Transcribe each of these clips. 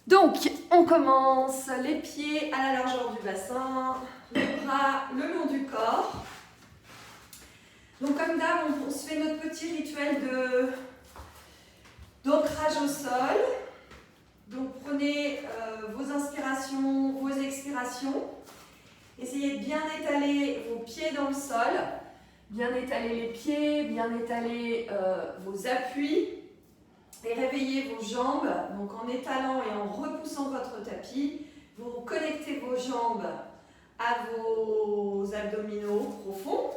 Donc, on commence les pieds à la largeur du bassin, les bras le long du corps. Donc, comme d'hab, on se fait notre petit rituel d'ancrage au sol. Donc, prenez vos inspirations, vos expirations. Essayez de bien étaler vos pieds dans le sol, bien étaler les pieds, bien étaler vos appuis. Et réveillez vos jambes, donc en étalant et en repoussant votre tapis, vous connectez vos jambes à vos abdominaux profonds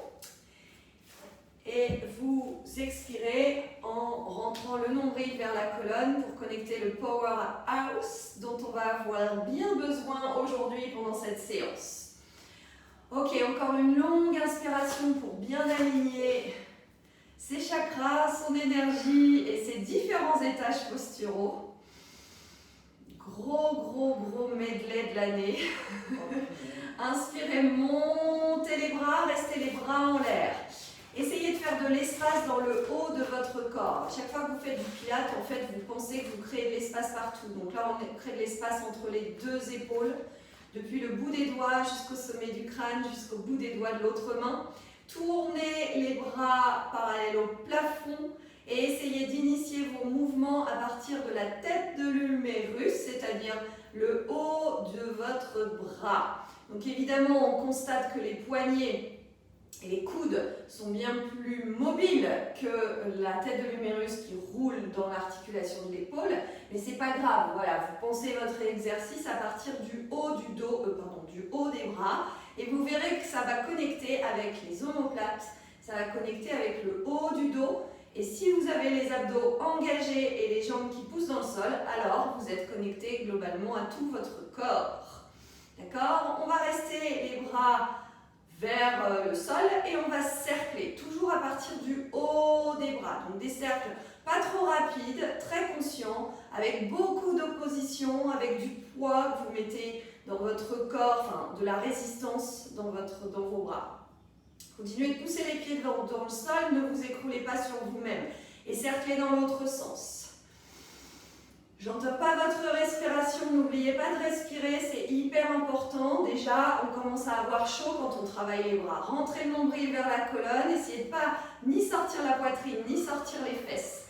et vous expirez en rentrant le nombril vers la colonne pour connecter le powerhouse dont on va avoir bien besoin aujourd'hui pendant cette séance. Ok, encore une longue inspiration pour bien aligner ses chakras, son énergie et ses différents étages posturaux. Gros medley de l'année. Inspirez, montez les bras, restez les bras en l'air. Essayez de faire de l'espace dans le haut de votre corps. À chaque fois que vous faites du pilates, en fait, vous pensez que vous créez de l'espace partout. Donc là, on crée de l'espace entre les deux épaules, depuis le bout des doigts jusqu'au sommet du crâne, jusqu'au bout des doigts de l'autre main. Tournez les bras parallèles au plafond et essayez d'initier vos mouvements à partir de la tête de l'humérus, c'est-à-dire le haut de votre bras. Donc évidemment, on constate que les poignets et les coudes sont bien plus mobiles que la tête de l'humérus qui roule dans l'articulation de l'épaule, mais c'est pas grave. Voilà, vous pensez votre exercice à partir du haut du haut des bras. Et vous verrez que ça va connecter avec les omoplates, ça va connecter avec le haut du dos. Et si vous avez les abdos engagés et les jambes qui poussent dans le sol, alors vous êtes connecté globalement à tout votre corps. D'accord? On va rester les bras vers le sol et on va cercler, toujours à partir du haut des bras. Donc des cercles pas trop rapides, très conscients, avec beaucoup d'opposition, avec du poids que vous mettez dans votre corps, enfin de la résistance dans vos bras. Continuez de pousser les pieds dans le sol, ne vous écroulez pas sur vous-même et cerclez dans l'autre sens. J'entends pas votre respiration, n'oubliez pas de respirer, c'est hyper important. Déjà, on commence à avoir chaud quand on travaille les bras. Rentrez le nombril vers la colonne, essayez de pas ni sortir la poitrine, ni sortir les fesses.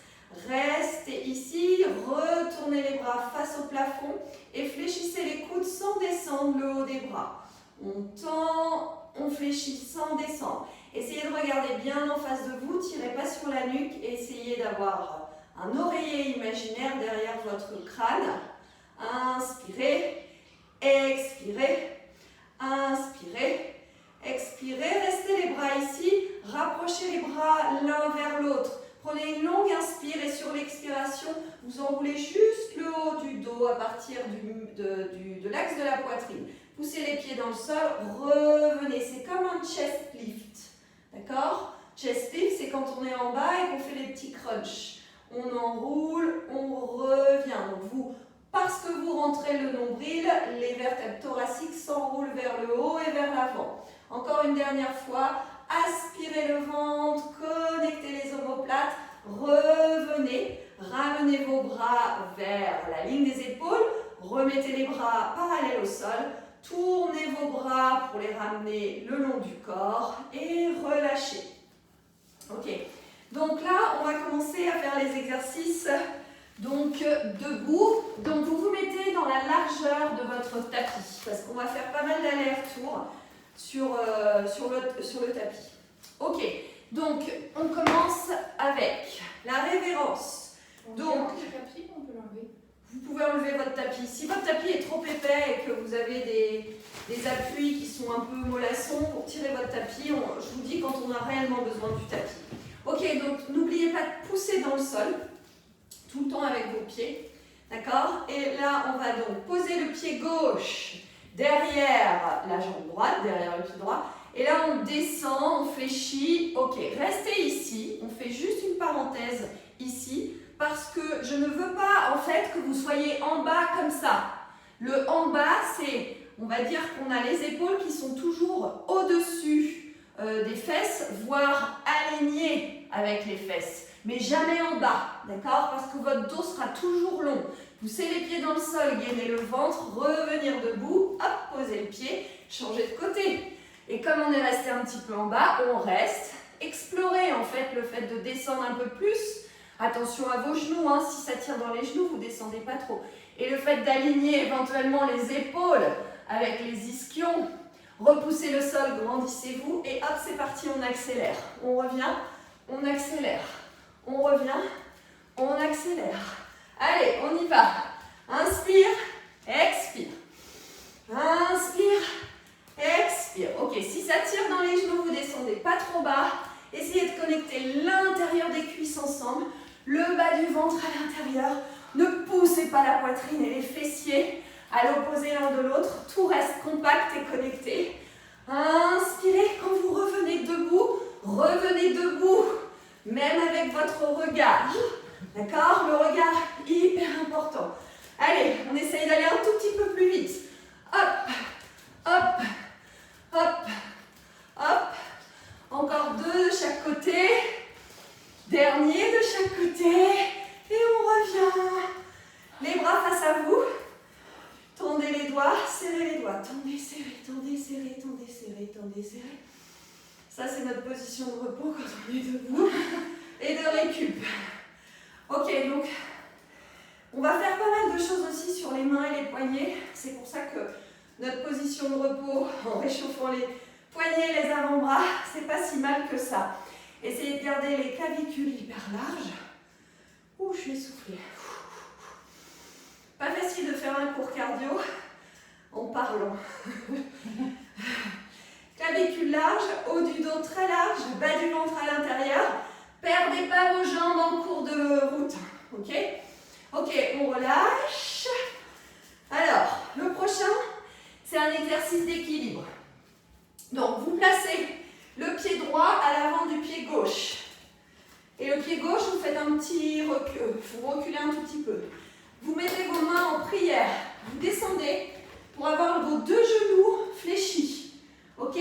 Restez ici, retournez les bras face au plafond et fléchissez les coudes sans descendre le haut des bras. On tend, on fléchit sans descendre. Essayez de regarder bien en face de vous, tirez pas sur la nuque et essayez d'avoir un oreiller imaginaire derrière votre crâne. Inspirez, expirez, inspirez, expirez. Restez les bras ici, rapprochez les bras l'un vers l'autre. Prenez une longue inspire et sur l'expiration, vous enroulez juste le haut du dos à partir de l'axe de la poitrine. Poussez les pieds dans le sol, revenez. C'est comme un chest lift. D'accord? Chest lift, c'est quand on est en bas et qu'on fait les petits crunchs. On enroule, on revient. Donc vous, parce que vous rentrez le nombril, les vertèbres thoraciques s'enroulent vers le haut et vers l'avant. Encore une dernière fois, aspirez le ventre, connectez les omoplates, revenez, ramenez vos bras vers la ligne des épaules, remettez les bras parallèles au sol, tournez vos bras pour les ramener le long du corps et relâchez. Ok. Donc là, on va commencer à faire les exercices debout. Donc vous vous mettez dans la largeur de votre tapis parce qu'on va faire pas mal d'allers-retours sur le tapis. Ok, donc on commence avec la révérence. Donc, le tapis, on peut l'enlever. Vous pouvez enlever votre tapis. Si votre tapis est trop épais et que vous avez des appuis qui sont un peu mollassons, pour tirer votre tapis, je vous dis quand on a réellement besoin du tapis. Ok, donc n'oubliez pas de pousser dans le sol, tout le temps avec vos pieds, d'accord? Et là, on va donc poser le pied gauche derrière la jambe droite, derrière le pied droit, et là, on descend, on fléchit, ok, restez ici, on fait juste une parenthèse ici, parce que je ne veux pas, en fait, que vous soyez en bas comme ça. Le en bas, c'est, on va dire qu'on a les épaules qui sont toujours au-dessus des fesses, voire alignées avec les fesses, mais jamais en bas, d'accord? Parce que votre dos sera toujours long. Poussez les pieds dans le sol, gainez le ventre, revenir debout, hop, posez le pied, changez de côté. Et comme on est resté un petit peu en bas, on reste. Explorez en fait le fait de descendre un peu plus. Attention à vos genoux, hein, si ça tire dans les genoux, vous ne descendez pas trop. Et le fait d'aligner éventuellement les épaules avec les ischions. Repoussez le sol, grandissez-vous et hop, c'est parti, on accélère. On revient, on accélère. On revient, on accélère. Allez, on y va. Inspire, expire. Inspire, expire. Ok, si ça tire dans les genoux, vous descendez pas trop bas. Essayez de connecter l'intérieur des cuisses ensemble, le bas du ventre à l'intérieur. Ne poussez pas la poitrine et les fessiers à l'opposé l'un de l'autre. Tout reste compact et connecté. Inspirez. Quand vous revenez debout, même avec votre regard. D'accord? Le regard, hyper important. Allez, on essaye d'aller un tout petit peu plus vite. Hop, hop, hop, hop. Encore 2 de chaque côté. Dernier de chaque côté. Et on revient. Les bras face à vous. Tendez les doigts, serrez les doigts. Tendez, serrez, tendez, serrez, tendez, serrez, tendez, serrez. Ça, c'est notre position de repos quand on est debout. Et de récup. Ok, donc, on va faire pas mal de choses aussi sur les mains et les poignets. C'est pour ça que notre position de repos, en réchauffant les poignets et les avant-bras, c'est pas si mal que ça. Essayez de garder les clavicules hyper larges. Ouh, je suis essoufflée. Pas facile de faire un cours cardio en parlant. Clavicule large, haut du dos très large, bas du ventre à l'intérieur. Perdez pas vos jambes en cours de route. Ok? Ok, on relâche. Alors, le prochain, c'est un exercice d'équilibre. Donc, vous placez le pied droit à l'avant du pied gauche. Et le pied gauche, vous faites un petit recul. Vous reculez un tout petit peu. Vous mettez vos mains en prière. Vous descendez pour avoir vos 2 genoux fléchis. Ok?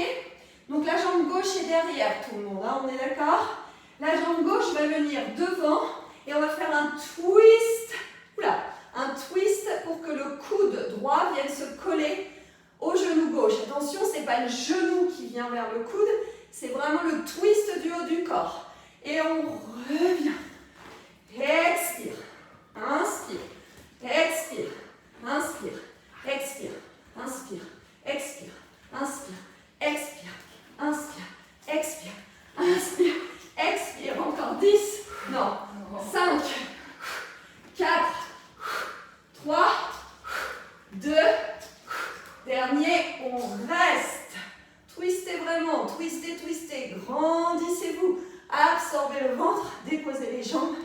Donc la jambe gauche est derrière tout le monde. Hein, on est d'accord? La jambe gauche va venir devant et on va faire un twist. Oula, un twist pour que le coude droit vienne se coller au genou gauche. Attention, ce n'est pas le genou qui vient vers le coude, c'est vraiment le twist du haut du corps. Et on revient. Expire. Inspire. Expire. Inspire. Expire. Inspire. Expire. Inspire. Expire. Inspire. Expire. Inspire. Expire. Encore 10. Non. 5. 4. 3. 2. Dernier. On reste. Twistez vraiment. Twistez, twistez. Grandissez-vous. Absorbez le ventre. Déposez les jambes.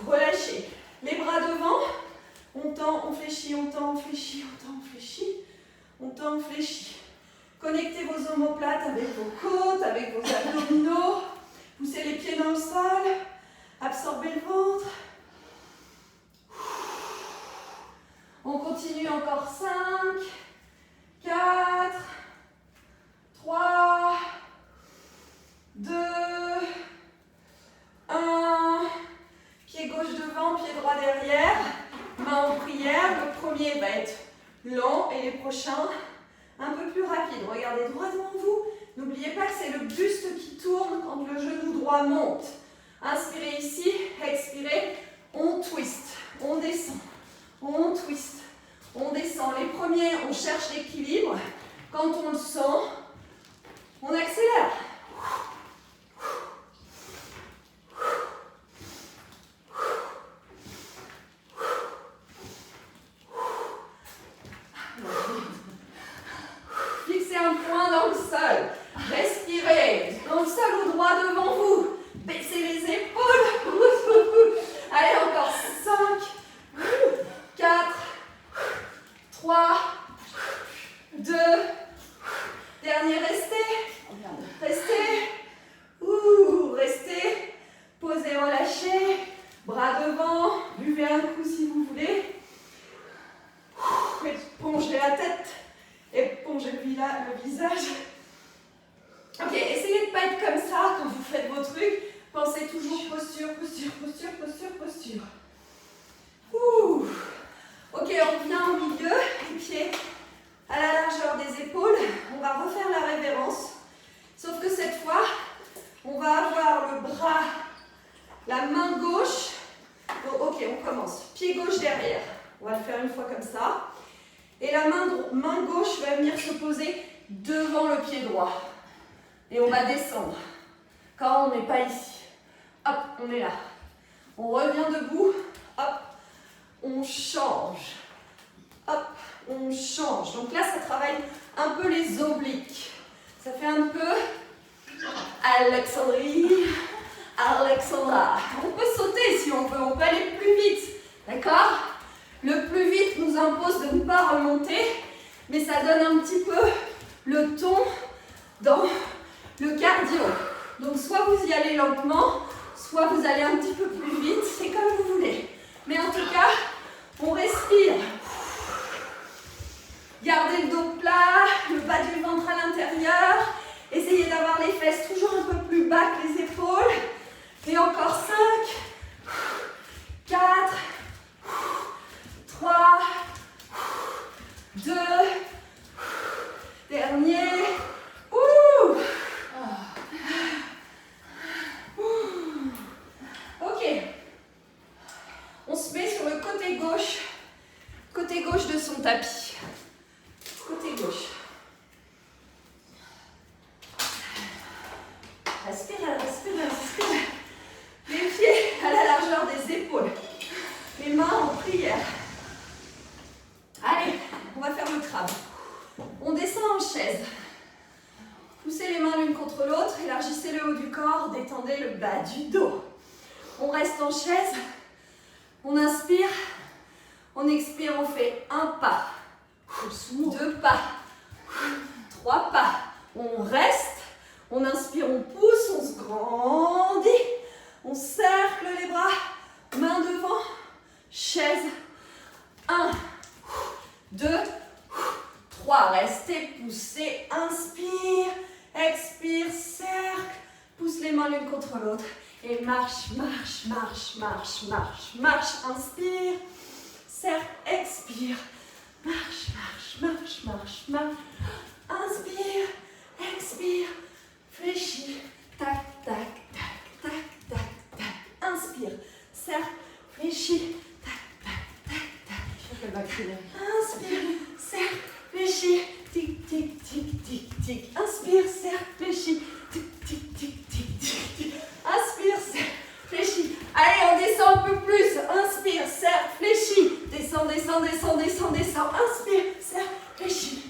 Relâchez. Les bras devant. On tend, on fléchit, on tend, on fléchit, on tend, on fléchit. On tend, on fléchit. Connectez vos omoplates avec vos côtes, avec vos abdominaux. Poussez les pieds dans le sol. Absorbez le ventre. On continue encore 5, 4, 3, 2, 1. Pied gauche devant, pied droit derrière. Main en prière. Le premier va être lent et les prochains un peu plus rapides. Regardez droit devant vous. N'oubliez pas que c'est le buste qui tourne quand le genou droit monte. Inspirez ici, expirez. On twist, on descend, on twist, on descend. Les premiers, on cherche l'équilibre. Quand on le sent, on accélère. Fixez un point dans le sol. Respirez. Dans le sol ou droit devant vous. Baissez les épaules. Allez, encore 5, 4, 3, 2. Dernier, restez. Restez. commence. Pied gauche derrière. On va le faire une fois comme ça. Et la main gauche va venir se poser devant le pied droit. Et on va descendre. Quand on n'est pas ici. Hop, on est là. On revient debout. Hop, on change. Hop, on change. Donc là, ça travaille un peu les obliques. Ça fait un peu Alexandrie, Alexandra. On peut sauter si on veut, on peut aller plus vite. D'accord? Le plus vite nous impose de ne pas remonter, mais ça donne un petit peu le ton dans le cardio. Donc soit vous y allez lentement, soit vous allez un petit peu plus vite, c'est comme vous voulez. Mais en tout cas, on respire. Gardez le dos plat, le bas du ventre à l'intérieur. Essayez d'avoir les fesses toujours un peu plus bas que les épaules. Et encore 5, 4, 3, 2, dernier. Ok. On se met sur le côté gauche de son tapis. Côté gauche. Respirez, respirez, respirez. Les pieds à la largeur des épaules. Les mains en prière. Allez, on va faire le crabe. On descend en chaise. Poussez les mains l'une contre l'autre, élargissez le haut du corps, détendez le bas du dos. On reste en chaise. On inspire. On expire, on fait un pas. 2 pas. 3 pas. On reste. On inspire, on pousse, on se grandit. On cercle les bras. Main devant. Chaise. 1, 2, 3. Restez, poussez. Inspire. Expire. Cercle. Pousse les mains l'une contre l'autre. Et marche, marche, marche, marche, marche, marche. Inspire. Cercle. Expire. Marche, marche, marche, marche, marche. Inspire, expire, fléchis. Tac, tac, tac, tac, tac, tac. Inspire, cercle, fléchis. Tac, tac, tac, tac. Inspire, cercle, fléchis. Tic, tic, tic, tic, tic. Inspire, cercle, fléchis. Tic, tic, tic, tic, tic, tic. Inspire, cercle, fléchis. Allez, on descend un peu plus. Inspire, cercle, fléchis. Descends, descends, descends, descends, descends. Inspire, cercle, fléchis.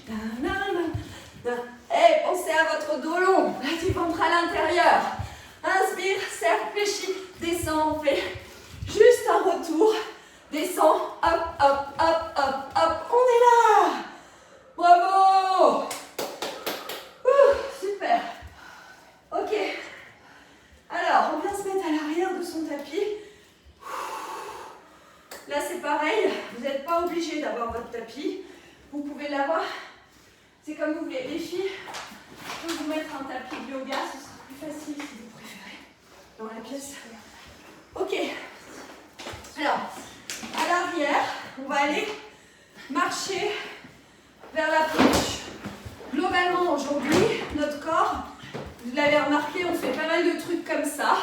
Et pensez à votre dos long, là du ventre à l'intérieur. Inspire, cercle, fléchis. Descends, on fait juste un retour. Descends, hop, hop, hop, hop, hop. On est là. Bravo. Super. Ok. Alors, on vient se mettre à l'arrière de son tapis. Là, c'est pareil. Vous n'êtes pas obligé d'avoir votre tapis. Vous pouvez l'avoir. C'est comme vous voulez. Les filles, je peux vous mettre un tapis de yoga. Ce sera plus facile si vous préférez. Dans la pièce. Ok. Alors, à l'arrière, on va aller marcher vers la planche. Globalement, aujourd'hui, notre corps, vous l'avez remarqué, on fait pas mal de trucs comme ça.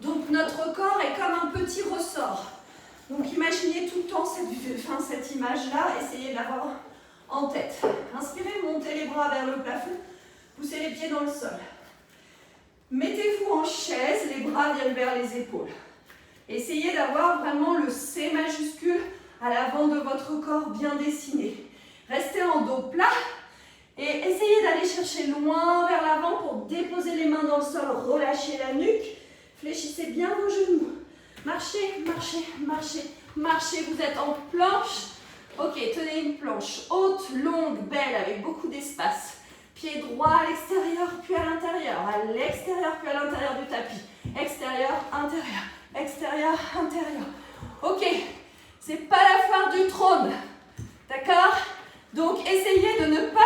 Donc, notre corps est comme un petit ressort. Donc, imaginez tout le temps cette image-là. Essayez de l'avoir en tête. Inspirez, montez les bras vers le plafond. Poussez les pieds dans le sol. Mettez-vous en chaise, les bras viennent vers les épaules. Essayez d'avoir vraiment le C majuscule à l'avant de votre corps bien dessiné. Restez en dos plat et essayez d'aller chercher loin vers l'avant pour déposer les mains dans le sol, relâchez la nuque, fléchissez bien vos genoux. Marchez, marchez, marchez, marchez, vous êtes en planche. Ok, tenez une planche haute, longue, belle, avec beaucoup d'espace. Pied droit à l'extérieur, puis à l'intérieur. À l'extérieur, puis à l'intérieur du tapis. Extérieur, intérieur. Extérieur, intérieur. Ok, c'est pas la foire du trône. D'accord? Donc, essayez de ne pas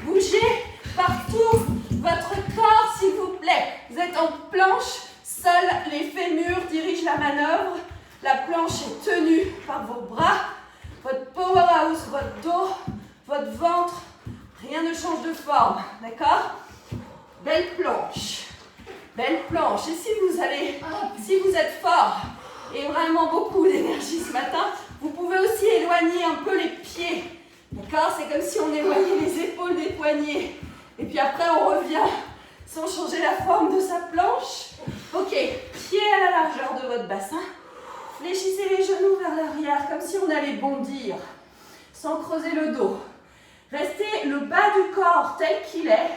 bouger partout votre corps, s'il vous plaît. Vous êtes en planche, seuls les fémurs dirigent la manœuvre. La planche est tenue par vos bras, votre powerhouse, votre dos, votre ventre. Rien ne change de forme, d'accord? Belle planche. Belle planche. Et si vous êtes fort, et vraiment beaucoup d'énergie ce matin. Vous pouvez aussi éloigner un peu les pieds. D'accord? C'est comme si on éloignait les épaules des poignets. Et puis après, on revient sans changer la forme de sa planche. Ok, pied à la largeur de votre bassin. Fléchissez les genoux vers l'arrière, comme si on allait bondir, sans creuser le dos. Restez le bas du corps tel qu'il est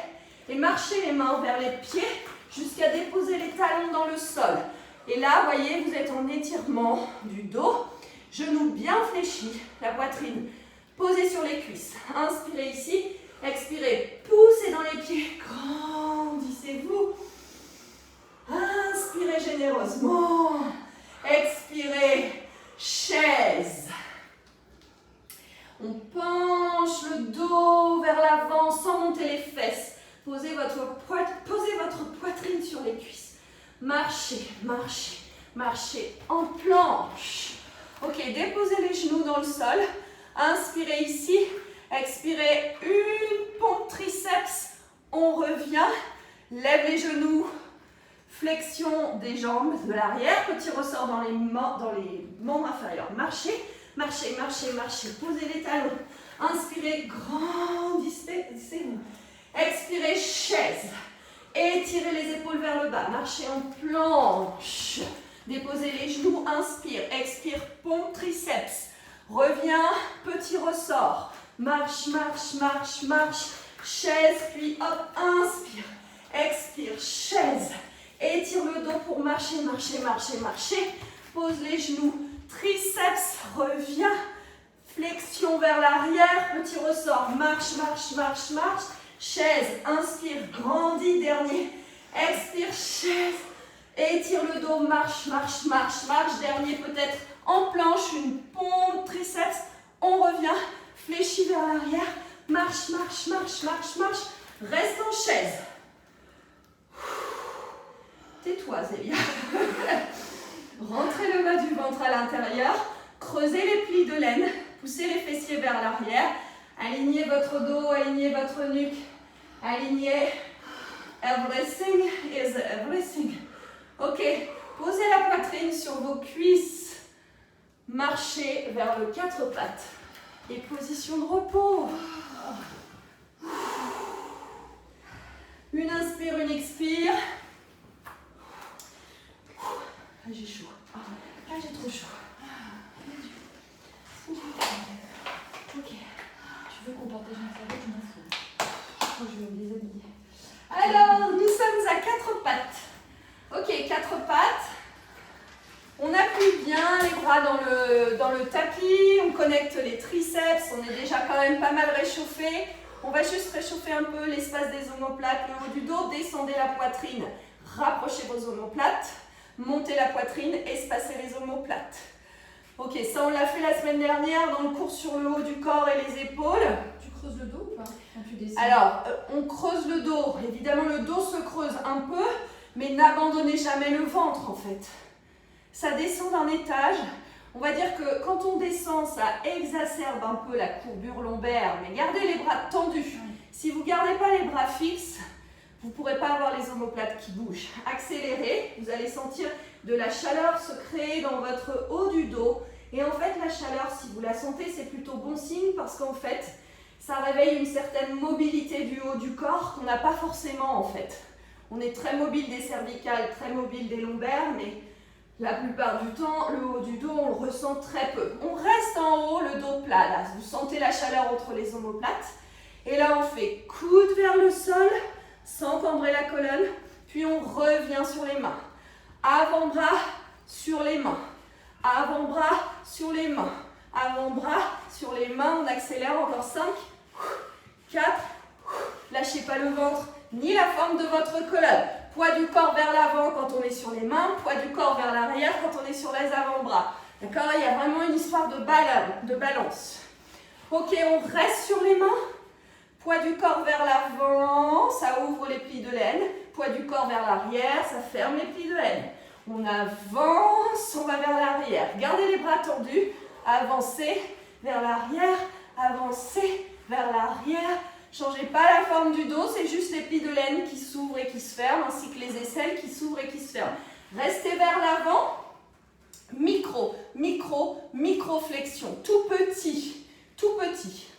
et marchez les mains vers les pieds jusqu'à déposer les talons dans le sol. Et là, voyez, vous êtes en étirement du dos, genoux bien fléchis, la poitrine posée sur les cuisses. Inspirez ici, expirez, poussez dans les pieds, grandissez-vous. Inspirez généreusement, expirez, chaise. On penche le dos vers l'avant sans monter les fesses. Posez votre poitrine sur les cuisses. Marchez, marchez, marchez en planche. Ok, déposez les genoux dans le sol. Inspirez ici. Expirez, une pompe triceps. On revient. Lève les genoux. Flexion des jambes de l'arrière. Petit ressort dans les membres inférieurs. Marchez. Marchez, marchez, marchez. Posez les talons. Inspirez, grandissez-vous. Expirez, chaise. Étirez les épaules vers le bas. Marchez en planche. Déposez les genoux. Inspire. Expire, pompe triceps. Reviens, petit ressort. Marche, marche, marche, marche. Chaise, puis hop, inspire. Expire, chaise. Étire le dos pour marcher, marcher, marcher, marcher. Pose les genoux. Triceps, reviens, flexion vers l'arrière, petit ressort, marche, marche, marche, marche, chaise, inspire, grandis, dernier, expire, chaise, étire le dos, marche, marche, marche, marche, dernier peut-être en planche, une pompe, triceps, on revient, fléchis vers l'arrière, marche, marche, marche, marche, marche, reste en chaise. Tais-toi, Zélia. Rentrez le bas du ventre à l'intérieur, creusez les plis de laine, poussez les fessiers vers l'arrière, alignez votre dos, alignez votre nuque, alignez, everything is everything. Ok, posez la poitrine sur vos cuisses, marchez vers le 4 pattes et position de repos. Une inspire, une expire. Ah, j'ai chaud. Ah, j'ai trop chaud. Ok. Tu veux qu'on partage un salade? Je m'en fous. Je crois que je vais me déshabiller. Alors, nous sommes à 4 pattes. Ok, 4 pattes. On appuie bien les bras dans le tapis. On connecte les triceps. On est déjà quand même pas mal réchauffé. On va juste réchauffer un peu l'espace des omoplates, le haut du dos. Descendez la poitrine. Rapprochez vos omoplates. Montez la poitrine, espacez les omoplates. Ok, ça on l'a fait la semaine dernière dans le cours sur le haut du corps et les épaules. Tu creuses le dos ou pas quand tu descends? Alors, on creuse le dos. Évidemment, le dos se creuse un peu, mais n'abandonnez jamais le ventre en fait. Ça descend d'un étage. On va dire que quand on descend, ça exacerbe un peu la courbure lombaire, mais gardez les bras tendus. Si vous ne gardez pas les bras fixes, vous ne pourrez pas avoir les omoplates qui bougent. Accélérez, vous allez sentir de la chaleur se créer dans votre haut du dos. Et en fait, la chaleur, si vous la sentez, c'est plutôt bon signe parce qu'en fait, ça réveille une certaine mobilité du haut du corps qu'on n'a pas forcément en fait. On est très mobile des cervicales, très mobile des lombaires, mais la plupart du temps, le haut du dos, on le ressent très peu. On reste en haut, le dos plat. Là, vous sentez la chaleur entre les omoplates. Et là, on fait coude vers le sol, sans cambrer la colonne, puis on revient sur les mains. Avant-bras sur les mains. Avant-bras sur les mains. Avant-bras sur les mains. On accélère encore 5, 4. Lâchez pas le ventre ni la forme de votre colonne. Poids du corps vers l'avant quand on est sur les mains. Poids du corps vers l'arrière quand on est sur les avant-bras. D'accord? Il y a vraiment une histoire de balance. Ok, on reste sur les mains. Poids du corps vers l'avant, ça ouvre les plis de laine. Poids du corps vers l'arrière, ça ferme les plis de laine. On avance, on va vers l'arrière. Gardez les bras tendus. Avancez vers l'arrière, avancez vers l'arrière. Changez pas la forme du dos, c'est juste les plis de laine qui s'ouvrent et qui se ferment, ainsi que les aisselles qui s'ouvrent et qui se ferment. Restez vers l'avant. Micro, micro, micro-flexion. Tout petit,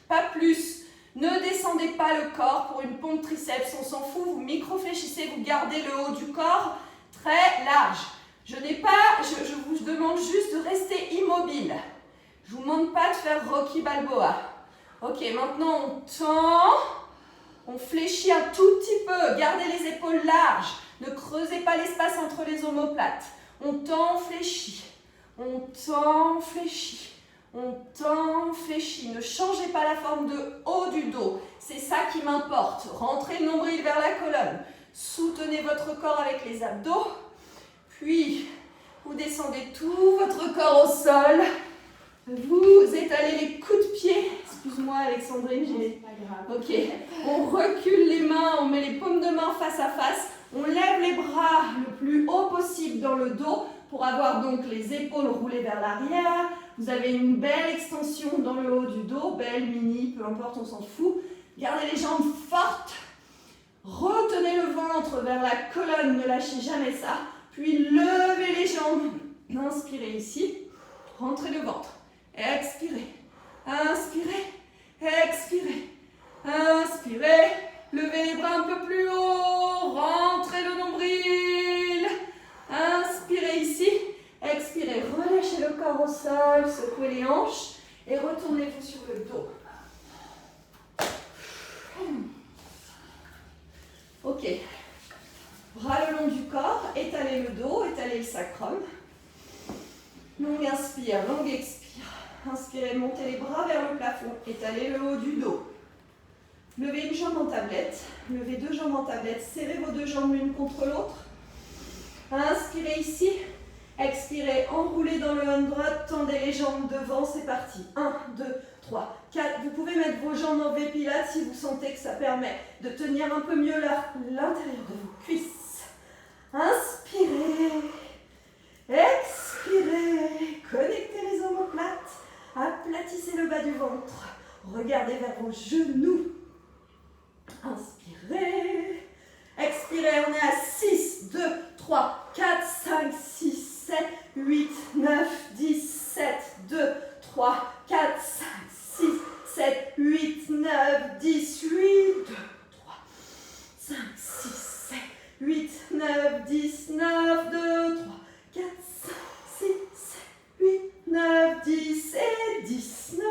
pas plus. Ne descendez pas le corps pour une pompe triceps, on s'en fout. Vous micro-fléchissez, vous gardez le haut du corps très large. Je vous demande juste de rester immobile. Je ne vous demande pas de faire Rocky Balboa. Ok, maintenant on tend, on fléchit un tout petit peu. Gardez les épaules larges. Ne creusez pas l'espace entre les omoplates. On tend, on fléchit. On tend, on fléchit. On tend, on fléchit. Ne changez pas la forme de haut du dos. C'est ça qui m'importe. Rentrez le nombril vers la colonne. Soutenez votre corps avec les abdos. Puis, vous descendez tout votre corps au sol. Vous étalez les coups de pied. Excuse-moi Alexandrine, j'ai... Ok. On recule les mains, on met les paumes de main face à face. On lève les bras le plus haut possible dans le dos pour avoir donc les épaules roulées vers l'arrière. Vous avez une belle extension dans le haut du dos, belle, mini, peu importe, on s'en fout. Gardez les jambes fortes. Retenez le ventre vers la colonne, ne lâchez jamais ça. Puis levez les jambes. Inspirez ici. Rentrez le ventre. Expirez. Inspirez. Expirez. Inspirez. Levez les bras un peu plus haut. Rentrez le nombril. Inspirez ici. Expirez. Relâchez le corps au sol. Secouez les hanches. Et retournez-vous sur le dos. Ok. Bras le long du corps. Étalez le dos. Étalez le sacrum. Longue inspire. Longue expire. Inspirez. Montez les bras vers le plafond. Étalez le haut du dos. Levez une jambe en tablette, levez deux jambes en tablette, serrez vos deux jambes l'une contre l'autre. Inspirez ici, expirez, enroulez dans le under, tendez les jambes devant, c'est parti. 1, 2, 3, 4. Vous pouvez mettre vos jambes en V-Pilates si vous sentez que ça permet de tenir un peu mieux l'intérieur de vos cuisses. Inspirez, expirez, connectez les omoplates, aplatissez le bas du ventre, regardez vers vos genoux. Inspirez, expirez, on est à 6, 2, 3, 4, 5, 6, 7, 8, 9, 10, 7, 2, 3, 4, 5, 6, 7, 8, 9, 10, 8, 2, 3, 5, 6, 7, 8, 9, 10, 9, 2, 3, 4, 5, 6, 7, 8, 9, 10 et 10, 9,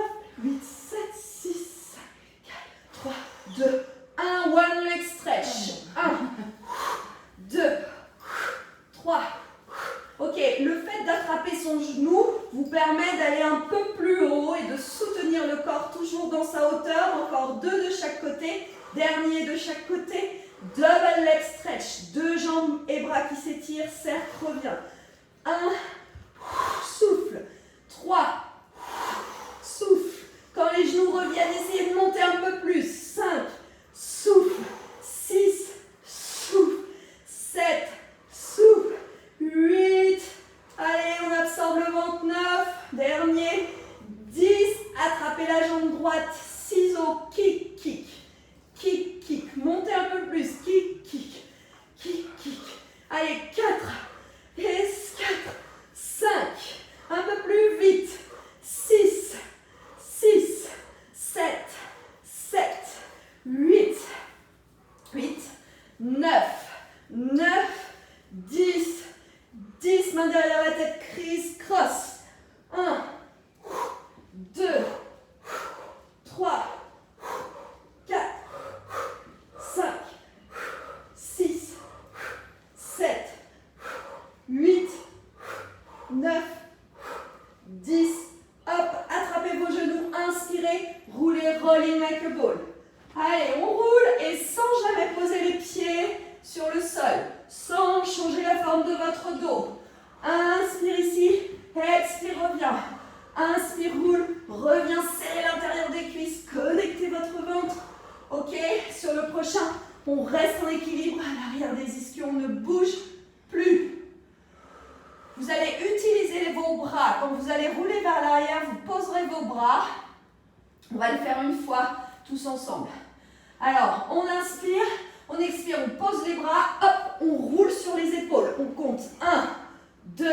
8, 7, 6, 5, 4, 3, 2, 1, one leg stretch. 1, 2, 3. Ok, le fait d'attraper son genou vous permet d'aller un peu plus haut et de soutenir le corps toujours dans sa hauteur. Encore 2 de chaque côté. Dernier de chaque côté. Double leg stretch. 2 jambes et bras qui s'étirent. Cercle, revient. 1, souffle. 3, souffle. Quand les genoux reviennent, essayez de monter un peu plus. 5, souffle, 6, souffle, 7, souffle, 8, allez, on absorbe le ventre, 9, dernier, 10, attrapez la jambe droite, ciseaux, kick, kick, kick, kick, montez un peu plus, kick, kick, kick, kick, allez, 4, et 4, 5, un peu plus vite, 6, 6, 7, 7, 8, 9, 10, 10, main derrière la tête, criss, cross. 1, 2, 3, 4, 5, 6, 7, 8, 9, 10. Hop, attrapez vos genoux, inspirez, roulez, rolling like a ball. Allez, on roule et sans jamais poser les pieds sur le sol, sans changer la forme de votre dos. Inspire ici, expire, reviens. Inspire, roule, reviens, serrez l'intérieur des cuisses, connectez votre ventre. Ok, sur le prochain, on reste en équilibre à l'arrière des ischions, on ne bouge plus. Vous allez utiliser vos bras. Quand vous allez rouler vers l'arrière, vous poserez vos bras. On va le faire une fois tous ensemble. Alors, on inspire, on expire, on pose les bras, hop, on roule sur les épaules. On compte 1, 2,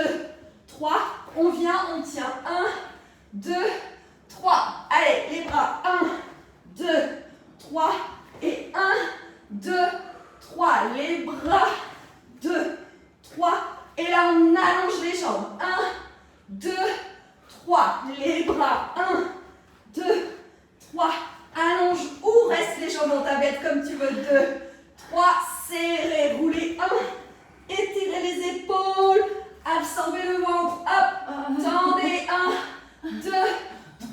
3. On vient, on tient. 1, 2, 3. Allez, les bras. 1, 2, 3. Et 1, 2, 3. Les bras. 2, 3. Et là, on allonge les jambes. 1, 2, 3. Les bras. 1, 2, 3. Allonge ou reste les jambes dans ta bête comme tu veux. 2, 3. Serrez. Roulez. 1. Étirez les épaules. Absorbez le ventre. Hop. Tendez. 1, 2,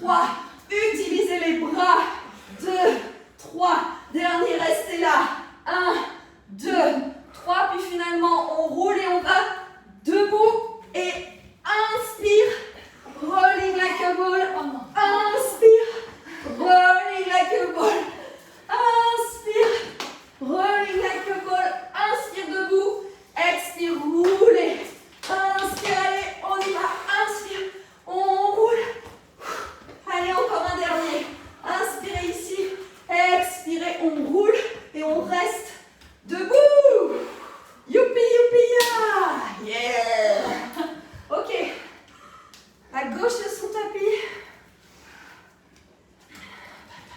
3. Utilisez les bras. 2, 3. Dernier, restez là. 1, 2, 3. Puis finalement, on roule et on va debout. Et inspire. Rolling like a ball. Inspire. Rolling like a ball. Inspire. Rolling like a ball. Inspire debout. Expire. Roulez. Inspire. Allez, on y va. Inspire. On roule. Allez, encore un dernier. Inspirez ici. Expirez. On roule. Et on reste debout. Youpi, youpi, yeah. Ok. À gauche de son tapis.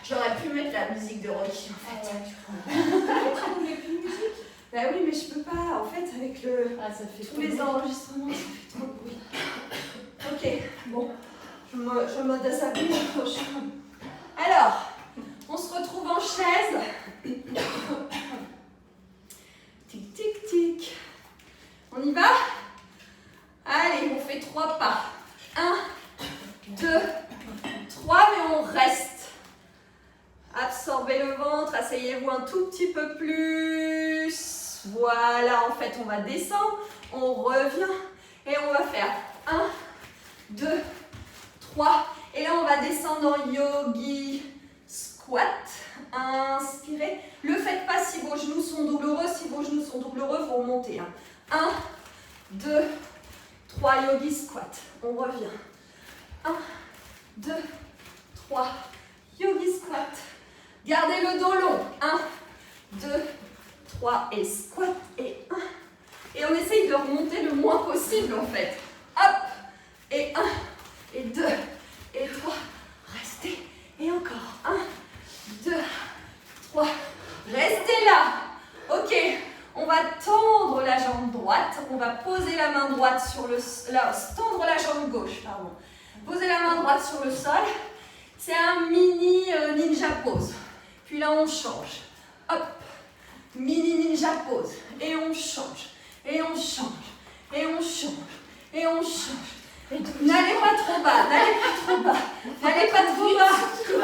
J'aurais pu mettre la musique de Rocky en fait. Tu voulais plus de musique? Bah oui, mais je peux pas. En fait, avec Ça fait tous les enregistrements, ça fait trop de bruit. Ok, bon. Je m'adapte prochain. Alors, on se retrouve en chaise. Tic, tic, tic. On y va? Allez, on fait 3 pas. 1, 2, 3, mais on reste. Absorbez le ventre, asseyez-vous un tout petit peu plus. Voilà, en fait, on va descendre, on revient et on va faire 1, 2, 3. Et là, on va descendre en yogi squat. Inspirez. Le faites pas si vos genoux sont douloureux. Si vos genoux sont douloureux, vous remontez. 1, 2, 3, yogi squat. On revient. 1, 2, 3, yogi squat. Gardez le dos long. 1, 2, 3 et squat et 1. Et on essaye de remonter le moins possible en fait. Hop. Et 1, et 2, et 3. Restez. Et encore. 1, 2, 3. Restez là. Ok. On va tendre la jambe droite. On va poser la main droite sur le sol. Tendre la jambe gauche, pardon. Poser la main droite sur le sol. C'est un mini ninja pose. Puis là, on change. Hop. Mini ninja pose. Et on change. Et on change. Et on change. Et on change. N'allez pas trop bas. N'allez pas trop bas. N'allez pas trop bas.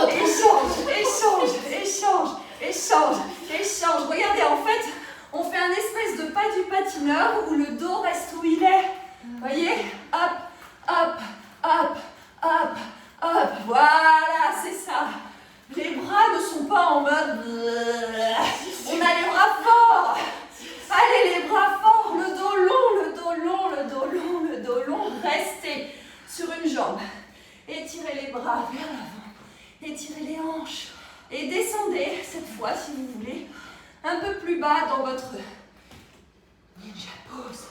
Échange. Échange. Échange. Échange. Échange. Regardez, en fait, on fait un espèce de pas du patineur où le dos reste où il est. Voyez? Hop. Hop. Hop. Hop. Hop. Voilà, c'est ça. Les bras ne sont pas en mode... On a les bras forts. Allez, les bras forts. Le dos long, le dos long, le dos long, le dos long. Restez sur une jambe. Étirez les bras vers l'avant. Étirez les hanches. Et descendez, cette fois, si vous voulez, un peu plus bas dans votre ninja pose.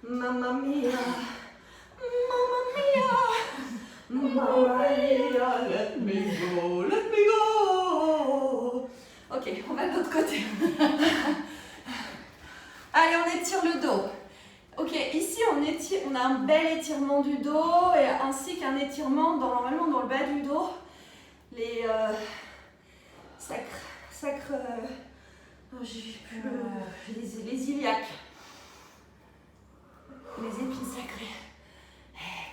Mamma mia. Mamma mia. Mamma mia. Let me go. Let me go. Ok, on va de l'autre côté. Allez, on étire le dos. Ok, ici on a un bel étirement du dos et ainsi qu'un étirement normalement dans le bas du dos. Les les iliaques. Les épines sacrées.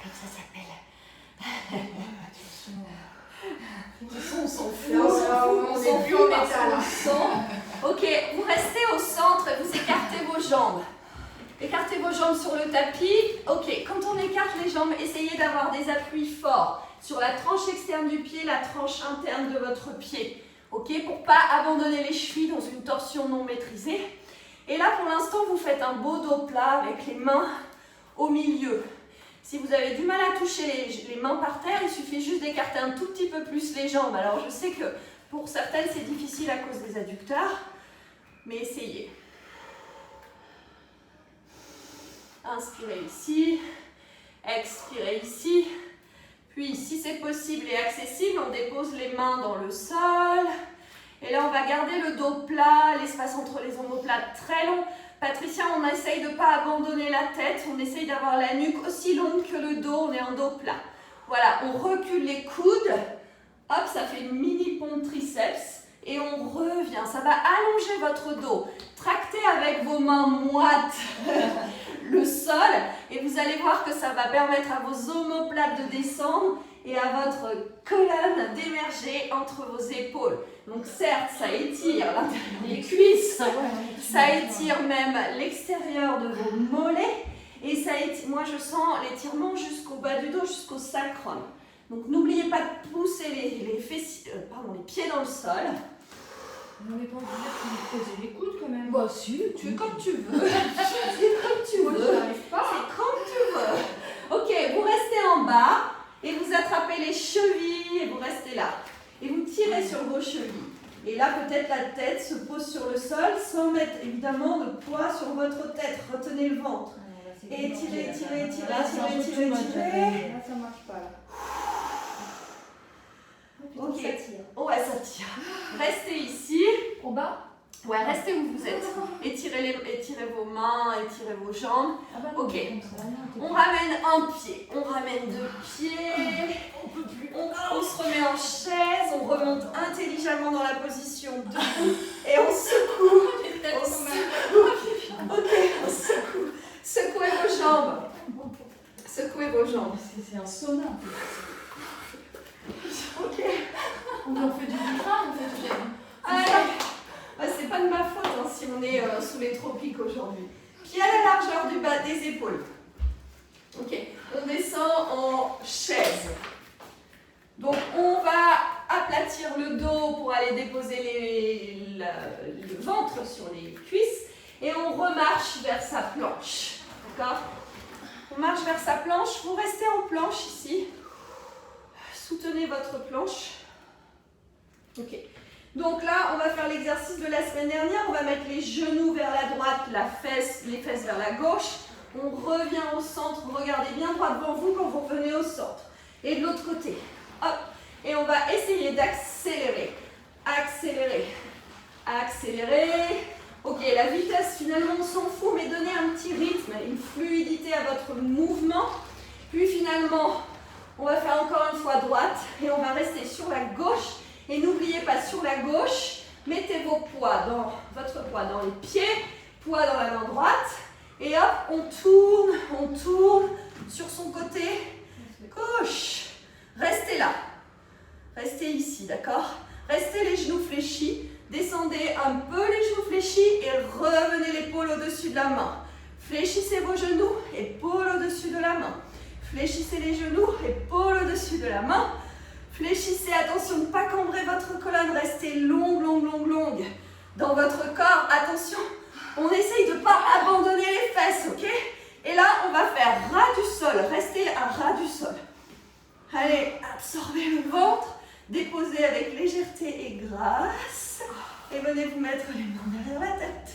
Comme ça s'appelle. On s'en fout. On s'en fout parce qu'on sent. Ok, vous restez au centre et vous écartez vos jambes. Écartez vos jambes sur le tapis. Ok, quand on écarte les jambes, essayez d'avoir des appuis forts sur la tranche externe du pied, la tranche interne de votre pied. Ok, pour ne pas abandonner les chevilles dans une torsion non maîtrisée. Et là, pour l'instant, vous faites un beau dos plat avec les mains au milieu. Si vous avez du mal à toucher les mains par terre, il suffit juste d'écarter un tout petit peu plus les jambes. Alors, je sais que pour certaines, c'est difficile à cause des adducteurs, mais essayez. Inspirez ici. Expirez ici. Puis, si c'est possible et accessible, on dépose les mains dans le sol. Et là, on va garder le dos plat, l'espace entre les omoplates très long. Patricia, on essaye de ne pas abandonner la tête. On essaye d'avoir la nuque aussi longue que le dos. On est en dos plat. Voilà, on recule les coudes. Hop, ça fait une mini pompe triceps. Et on revient. Ça va allonger votre dos. Tractez avec vos mains moites le sol. Et vous allez voir que ça va permettre à vos omoplates de descendre et à votre colonne d'émerger entre vos épaules. Donc certes, ça étire l'intérieur des cuisses, ça étire même l'extérieur de vos mollets et ça étire, moi je sens l'étirement jusqu'au bas du dos, jusqu'au sacrum. Donc n'oubliez pas de pousser les pieds dans le sol. On n'est pas obligé de poser les coudes quand même. Bah si, tu es comme tu veux. C'est comme tu Moi, veux. j'y arrive pas. C'est comme tu veux. Ok, vous restez en bas et vous attrapez les chevilles et vous restez là. Et vous tirez sur vos chevilles. Et là, peut-être la tête se pose sur le sol sans mettre évidemment de poids sur votre tête. Retenez le ventre. Et tirez. Là, ça marche pas là. Ok. Ça tire. Ouais, ça tire. Restez ici. Au bas? Ouais, restez où vous êtes. Étirez vos mains, étirez vos jambes. Ah bah non, Ok. comme ça, On ramène un pied, on ramène deux pieds. On se remet en chaise, on remonte intelligemment dans la position debout et on secoue. On secoue. Ok, on secoue. Secouez vos jambes. Secouez vos jambes. C'est un sauna. Ok. On fait du bras, on fait du Allez. C'est pas de ma faute hein, si on est sous les tropiques aujourd'hui. Pied à la largeur du bas des épaules. Ok. On descend en chaise. Donc on va aplatir le dos pour aller déposer le ventre sur les cuisses et on remarche vers sa planche. D'accord? On marche vers sa planche, vous restez en planche ici. Soutenez votre planche. Ok. Donc là, on va faire l'exercice de la semaine dernière. On va mettre les genoux vers la droite, les fesses vers la gauche. On revient au centre. Regardez bien droit devant vous quand vous revenez au centre. Et de l'autre côté. Hop. Et on va essayer d'accélérer. Accélérer. Accélérer. Ok, la vitesse, finalement, on s'en fout, mais donnez un petit rythme, une fluidité à votre mouvement. Puis finalement, on va faire encore une fois droite et on va rester sur la gauche. Et n'oubliez pas, sur la gauche, mettez votre poids dans les pieds, poids dans la main droite. Et hop, on tourne sur son côté gauche. Restez là. Restez ici, d'accord? Restez les genoux fléchis. Descendez un peu les genoux fléchis et revenez l'épaule au-dessus de la main. Fléchissez vos genoux, épaule au-dessus de la main. Fléchissez les genoux, épaule au-dessus de la main. Fléchissez, attention de ne pas cambrer votre colonne. Restez longue dans votre corps. Attention, on essaye de ne pas abandonner les fesses, ok? Et là, on va faire ras du sol. Restez à ras du sol. Allez, absorbez le ventre. Déposez avec légèreté et grâce. Et venez vous mettre les mains derrière la tête.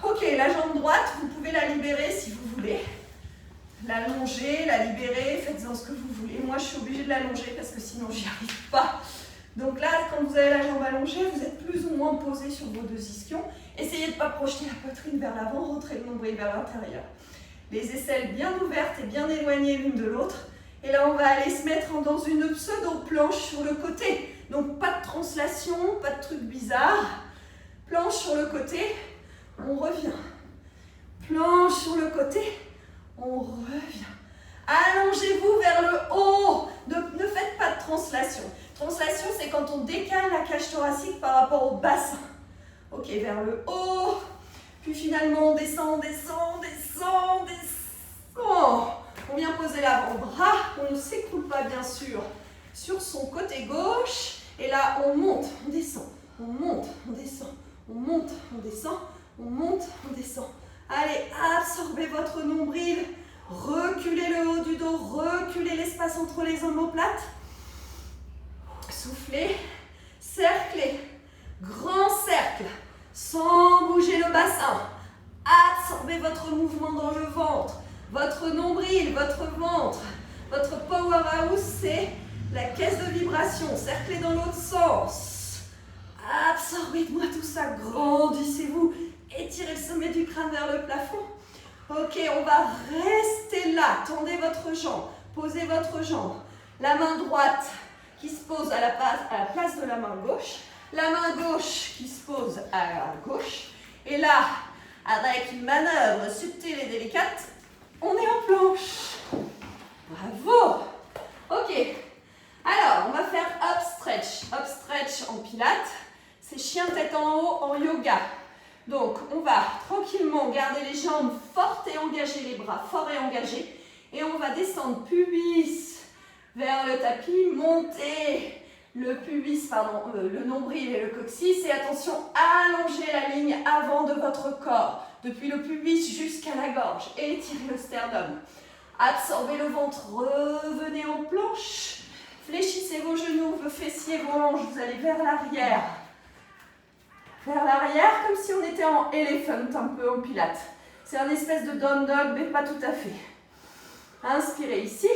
Ok, la jambe droite, vous pouvez la libérer si vous voulez. L'allonger, la libérer, faites-en ce que vous voulez. Moi, je suis obligée de l'allonger parce que sinon, j'y arrive pas. Donc là, quand vous avez la jambe allongée, vous êtes plus ou moins posé sur vos deux ischions. Essayez de ne pas projeter la poitrine vers l'avant, rentrez le nombril vers l'intérieur. Les aisselles bien ouvertes et bien éloignées l'une de l'autre. Et là, on va aller se mettre dans une pseudo-planche sur le côté. Donc, pas de translation, pas de trucs bizarres. Planche sur le côté, on revient. Planche sur le côté, on revient. Allongez-vous vers le haut. Ne faites pas de translation. Translation, c'est quand on décale la cage thoracique par rapport au bassin. Ok, vers le haut. Puis finalement, on descend. On vient poser l'avant-bras. On ne s'écroule pas, bien sûr, sur son côté gauche. Et là, on monte, on descend. On monte, on descend. On monte, on descend. On monte, on descend. Allez, absorbez votre nombril. Reculez le haut du dos. Reculez l'espace entre les omoplates. Soufflez. Cerclez. Grand cercle. Sans bouger le bassin. Absorbez votre mouvement dans le ventre, votre nombril, votre ventre. Votre powerhouse, c'est la caisse de vibration. Cerclez dans l'autre sens. Absorbez-moi tout ça. Grandissez-vous. Étirez le sommet du crâne vers le plafond. Ok, on va rester là. Tendez votre jambe. Posez votre jambe. La main droite qui se pose à la place de la main gauche. La main gauche qui se pose à la gauche. Et là, avec une manœuvre subtile et délicate, on est en planche. Bravo. Ok. Alors, on va faire up stretch. Up stretch en pilates. C'est chien tête en haut en yoga. Donc, on va tranquillement garder les jambes fortes et engagées, les bras forts et engagés. Et on va descendre pubis vers le tapis, monter le pubis, pardon, le nombril et le coccyx. Et attention, allongez la ligne avant de votre corps, depuis le pubis jusqu'à la gorge. Et étirez le sternum. Absorbez le ventre, revenez en planche. Fléchissez vos genoux, vos fessiers, vos hanches. Vous allez vers l'arrière. Vers l'arrière, comme si on était en elephant, un peu en pilates. C'est un espèce de down dog, mais pas tout à fait. Inspirez ici.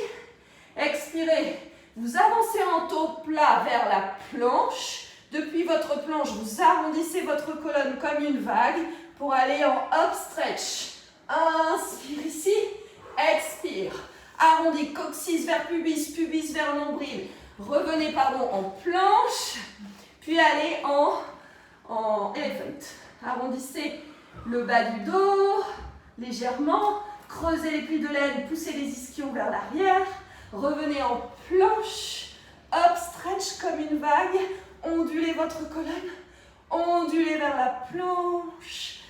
Expirez. Vous avancez en dos plat vers la planche. Depuis votre planche, vous arrondissez votre colonne comme une vague pour aller en up stretch. Inspire ici. Expire. Arrondi, coccyx vers pubis, pubis vers nombril. Revenez, en planche. Puis allez en elephant. Arrondissez le bas du dos légèrement. Creusez les plis de laine, poussez les ischions vers l'arrière. Revenez en planche. Up stretch comme une vague. Ondulez votre colonne. Ondulez vers la planche.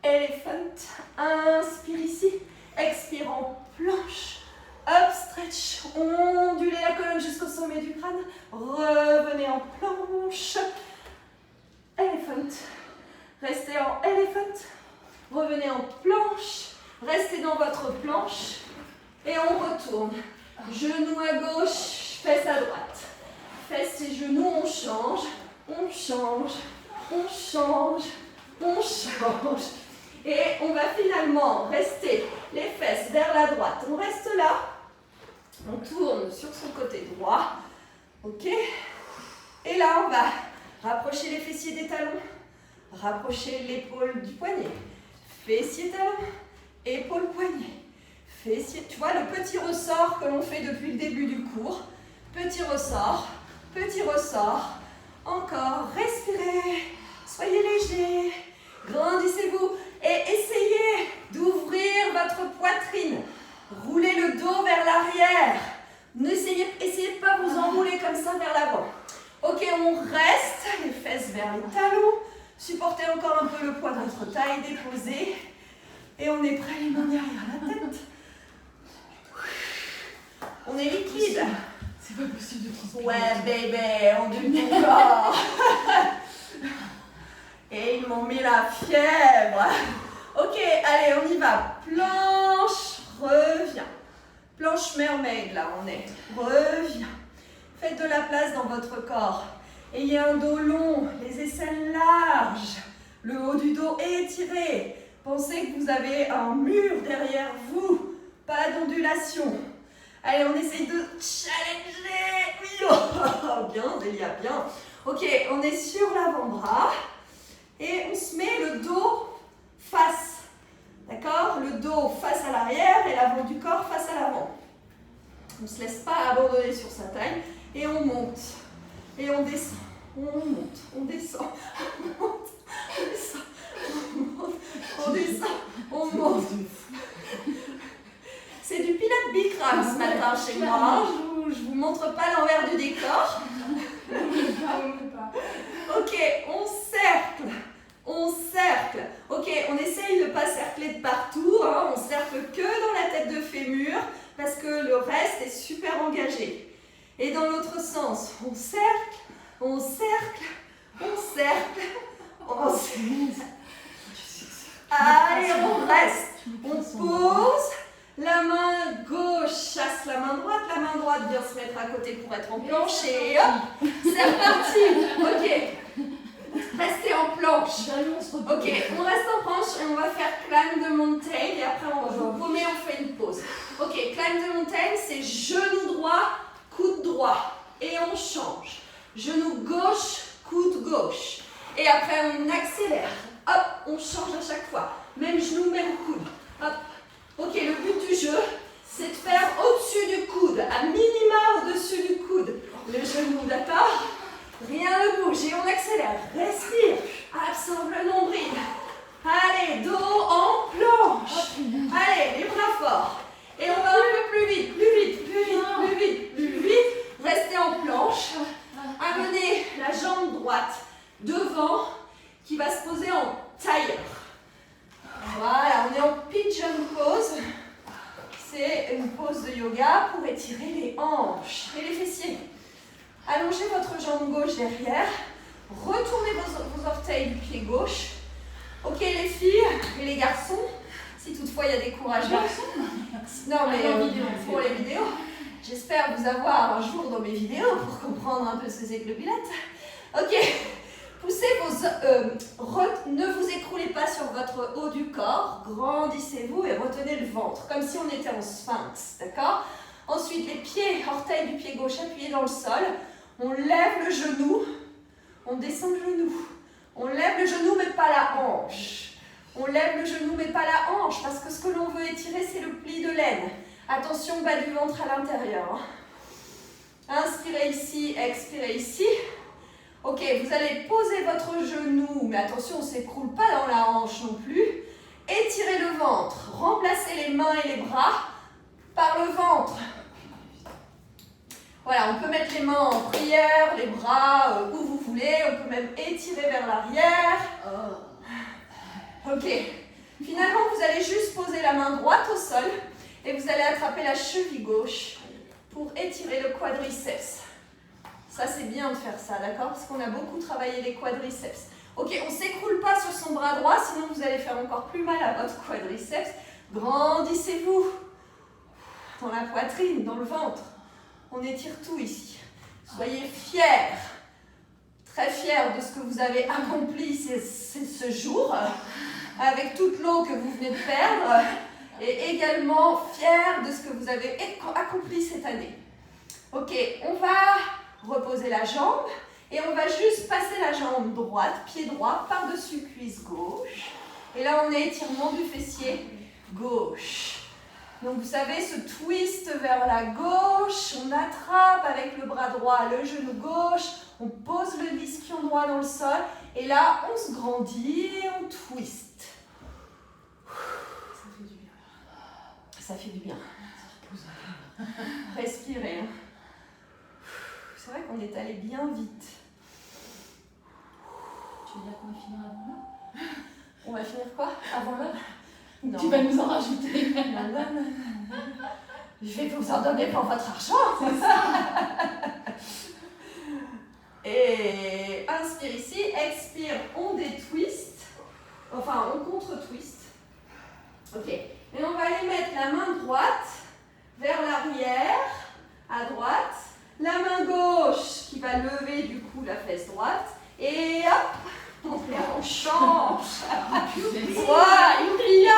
Elephant. Inspire ici. Expire en planche. Up stretch. Ondulez la colonne jusqu'au sommet du crâne. Revenez en planche. Elephant. Restez en elephant. Revenez en planche. Restez dans votre planche. Et on retourne. Genou à gauche, fesse à droite. Fesses et genoux, on change. On change. On change. On change. Et on va finalement rester les fesses vers la droite. On reste là. On tourne sur son côté droit. Ok. Et là, on va rapprocher les fessiers des talons. Rapprocher l'épaule du poignet. Fessier talon. Épaule poignet. Fessier. Tu vois le petit ressort que l'on fait depuis le début du cours. Petit ressort. Petit ressort. Encore. Respirez. Soyez léger. Grandissez-vous. Et essayez d'ouvrir votre poitrine. Roulez le dos vers l'arrière. Essayez de ne pas vous enrouler comme ça vers l'avant. Ok, on reste. Les fesses vers les talons. Supportez encore un peu le poids de votre taille déposée. Et on est prêt, les mains derrière la tête. On est liquide. C'est pas possible de transpirer. Ouais, bébé, on dit ton corps. Et ils m'ont mis la fièvre. Ok, allez, on y va. Planche, reviens. Planche mermaid, là, on est. Reviens. Faites de la place dans votre corps. Ayez un dos long, les aisselles larges. Le haut du dos étiré. Pensez que vous avez un mur derrière vous. Pas d'ondulation. Allez, on essaye de challenger. Oui, oh, bien, Delia, bien. Ok, on est sur l'avant-bras. Et on se met le dos face. D'accord? Le dos face à l'arrière et l'avant du corps face à l'avant. On ne se laisse pas abandonner sur sa taille. Et on monte. Et on descend. On monte. On descend. On monte. On descend. On monte. On descend. On monte. C'est du pilates Bikram ce matin chez moi. Je vous montre pas l'envers du décor. Ok, on cercle. On cercle. Ok, on essaye de ne pas cercler de partout. Hein. On cercle que dans la tête de fémur parce que le reste est super engagé. Et dans l'autre sens, on cercle, on cercle, on cercle, on cercle. Allez, on reste. On pose. La main gauche chasse la main droite vient se mettre à côté pour être en planche et hop, c'est reparti. Ok. Restez en planche. Allez, on se repose. Ok, on reste en planche et on va faire climb de montagne et après on va vous paumer, on fait une pause. Ok, climb de montagne, c'est genou droit, coude droit. Et on change. Genou gauche, coude gauche. Et après on accélère. Hop, on change à chaque fois. Même genou, même coude. Hop. Ok, le but du jeu, c'est de faire au-dessus du coude, à minima au-dessus du coude. Le genou, d'accord? Rien ne bouge et on accélère. Respire. Absorbe le nombril. Allez, dos en planche. Allez, les bras forts. Et on va un peu plus vite, plus vite, plus vite, plus vite, plus vite. Restez en planche. Amenez la jambe droite devant qui va se poser en tailleur. Voilà, on est en pigeon pose. C'est une pose de yoga pour étirer les hanches et les fessiers. Allongez votre jambe gauche derrière. Retournez vos orteils du pied gauche. Ok les filles et les garçons, si toutefois il y a des courageux. Non mais pour les vidéos. J'espère vous avoir un jour dans mes vidéos pour comprendre un peu ce que c'est que le pilates. Ok, poussez ne vous écroulez pas sur votre haut du corps. Grandissez-vous et retenez le ventre, comme si on était en sphinx, d'accord? Ensuite, les pieds, orteils du pied gauche appuyés dans le sol. On lève le genou, on descend le genou. On lève le genou mais pas la hanche. On lève le genou mais pas la hanche parce que ce que l'on veut étirer c'est le pli de l'aine. Attention, bas du ventre à l'intérieur. Inspirez ici, expirez ici. Ok, vous allez poser votre genou, mais attention, on ne s'écroule pas dans la hanche non plus. Étirez le ventre, remplacez les mains et les bras par le ventre. Voilà, on peut mettre les mains en prière, les bras où vous voulez, on peut même étirer vers l'arrière. Ok, finalement vous allez juste poser la main droite au sol et vous allez attraper la cheville gauche pour étirer le quadriceps. Ça c'est bien de faire ça, d'accord? Parce qu'on a beaucoup travaillé les quadriceps. Ok, on ne s'écroule pas sur son bras droit, sinon vous allez faire encore plus mal à votre quadriceps. Grandissez-vous dans la poitrine, dans le ventre. On étire tout ici. Soyez fiers, très fiers de ce que vous avez accompli ce jour, avec toute l'eau que vous venez de perdre, et également fiers de ce que vous avez accompli cette année. Ok, on va reposer la jambe, et on va juste passer la jambe droite, pied droit, par-dessus cuisse gauche. Et là, on est étirement du fessier gauche. Donc vous savez, ce twist vers la gauche, on attrape avec le bras droit le genou gauche, on pose le ischion droit dans le sol, et là on se grandit et on twist. Ça fait du bien. Ça fait du bien. Respirez. C'est vrai qu'on est allé bien vite. Tu veux dire qu'on va finir avant l'heure? On va finir quoi? Avant l'heure? Non. Tu vas nous en rajouter. Non. Je vais vous en donner pour votre argent, c'est ça. Et inspire ici, expire, on détwist. Enfin, on contre-twist. Ok. Et on va aller mettre la main droite vers l'arrière, à droite. La main gauche qui va lever du coup la fesse droite. Et hop, on change. Voilà, youpi.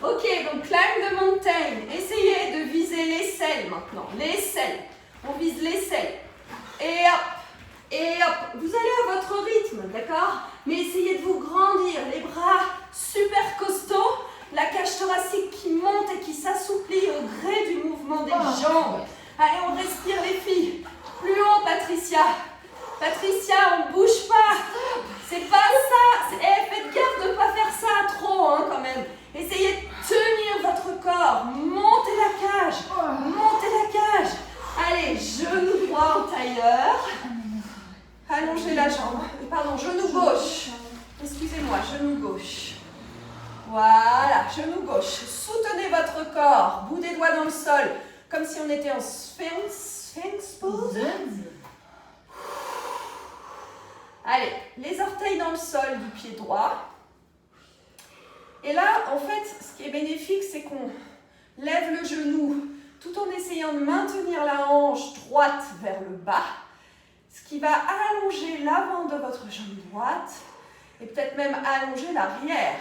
Ok, donc climb de montagne. Essayez de viser l'aisselle maintenant. L'aisselle. On vise l'aisselle. Et hop, vous allez à votre rythme, d'accord? Mais essayez de vous grandir. Les bras super costauds. La cage thoracique qui monte et qui s'assouplit au gré du mouvement des jambes. Allez, on respire les filles. Plus haut, Patricia. Patricia, on ne bouge pas. C'est pas ça. Faites gaffe de ne pas faire ça trop, hein, quand même. Essayez de tenir votre corps. Montez la cage. Montez la cage. Allez, genou droit en tailleur. Allongez la jambe. Pardon, genou gauche. Excusez-moi, genou gauche. Voilà, genou gauche. Soutenez votre corps. Bout des doigts dans le sol. Comme si on était en sphinx pose. Allez, les orteils dans le sol du pied droit. Et là, en fait, ce qui est bénéfique, c'est qu'on lève le genou tout en essayant de maintenir la hanche droite vers le bas. ce qui va allonger l'avant de votre jambe droite et peut-être même allonger l'arrière.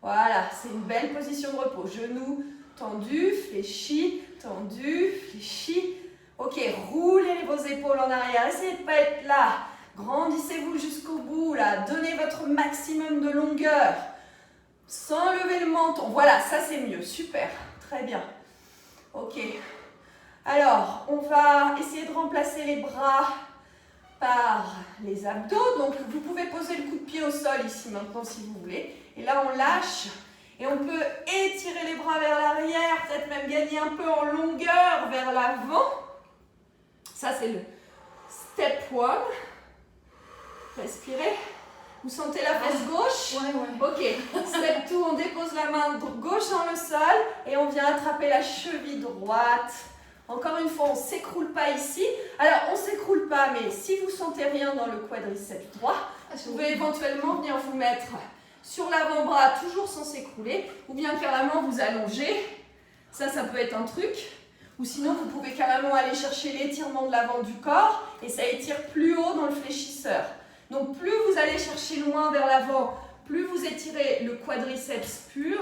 Voilà, c'est une belle position de repos. Genoux tendus, fléchis, tendus, fléchis. Ok, roulez vos épaules en arrière. Essayez de ne pas être là. Grandissez-vous jusqu'au bout, là. Donnez votre maximum de longueur. Sans lever le menton. Voilà, ça c'est mieux. Super, très bien. Ok. Alors, on va essayer de remplacer les bras par les abdos. Donc, vous pouvez poser le coup de pied au sol ici maintenant si vous voulez. Et là, on lâche. Et on peut étirer les bras vers l'arrière, peut-être même gagner un peu en longueur vers l'avant. Ça, c'est le step 1. Respirez. Vous sentez la fesse gauche? Ouais. Ok. Step 2, on dépose la main gauche dans le sol et on vient attraper la cheville droite. Encore une fois, on ne s'écroule pas ici. Alors, on ne s'écroule pas, mais si vous ne sentez rien dans le quadriceps droit, vous pouvez éventuellement venir vous mettre sur l'avant-bras, toujours sans s'écrouler, ou bien carrément vous allonger. Ça peut être un truc. Ou sinon, vous pouvez carrément aller chercher l'étirement de l'avant du corps et ça étire plus haut dans le fléchisseur. Donc, plus vous allez chercher loin vers l'avant, plus vous étirez le quadriceps pur.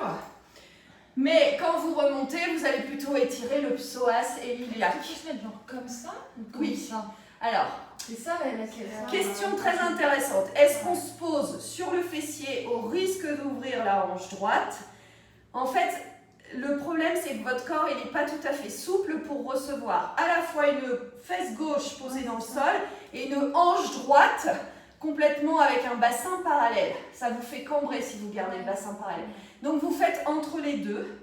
Mais quand vous remontez, vous allez plutôt étirer le psoas et l'iliaque. Tu peux se mettre genre comme ça ou comme Oui. ça? Alors, c'est ça la question très intéressante. Est-ce qu'on se pose sur le fessier au risque d'ouvrir la hanche droite? En fait, le problème, c'est que votre corps, il n'est pas tout à fait souple pour recevoir à la fois une fesse gauche posée dans le sol et une hanche droite complètement avec un bassin parallèle. Ça vous fait cambrer si vous gardez le bassin parallèle. Donc, vous faites entre les deux.